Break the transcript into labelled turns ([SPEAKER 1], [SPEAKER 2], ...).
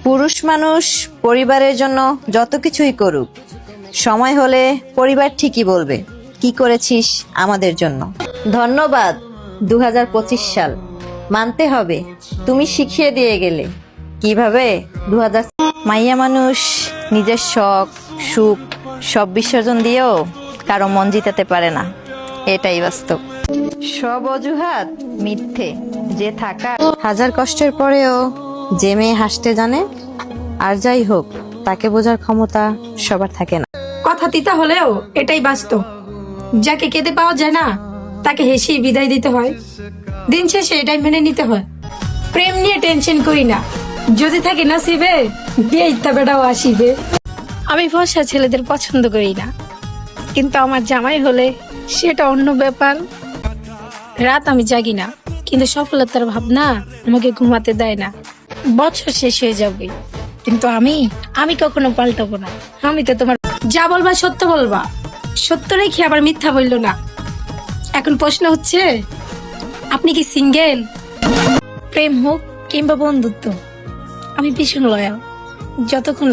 [SPEAKER 1] পুরুষ মানুষ পরিবারের জন্য যত কিছুই করুক, সময় হলে পরিবার ঠিকই বলবে কি করেছিস আমাদের জন্য। ধন্যবাদ 2025 সাল, মানতে হবে তুমি শিখিয়ে দিয়ে গেলে কিভাবে 2000। মাইয়া মানুষ নিজের শখ সুখ সব বিসর্জন দিয়েও কারো মন জিতাতে পারে না, এটাই বাস্তব। সব অজুহাত মিথ্যে, যে থাকা হাজার কষ্টের পরেও যে মেয়ে হাসতে জানে, আর যাই হোক তাকে বোঝার ক্ষমতা সবার থাকে না।
[SPEAKER 2] কথা তিতা হলেও এটাই বাস্তব। যাকে কেঁদে পাওয়া যায় না তাকে হেসেই বিদায় দিতে হয়। দিন শেষে এটাই মেনে নিতে হয়। প্রেম নিয়ে টেনশন করি না, যদি থাকে নসিবে বিয়ে ইত্যা বেটাও আসিবে। আমি ফর্সা ছেলেদের পছন্দ করি না, কিন্তু আমার জামাই হলে সেটা অন্য ব্যাপার। রাত আমি জাগি না, কিন্তু সফলতার ভাবনা আমাকে ঘুমাতে দেয় না। বছর শেষ হয়ে যাবে, কিন্তু আমি কখনো পাল্টাবো না। আমি তো তোমার যা বলবা সত্য বলবা, সত্য রেখে আবার মিথ্যা বললো না। এখন প্রশ্ন হচ্ছে, আপনি কি সিঙ্গেল? প্রেম হোক কিংবা বন্ধুত্ব, আমি ভীষণ লয়াল। যতক্ষণ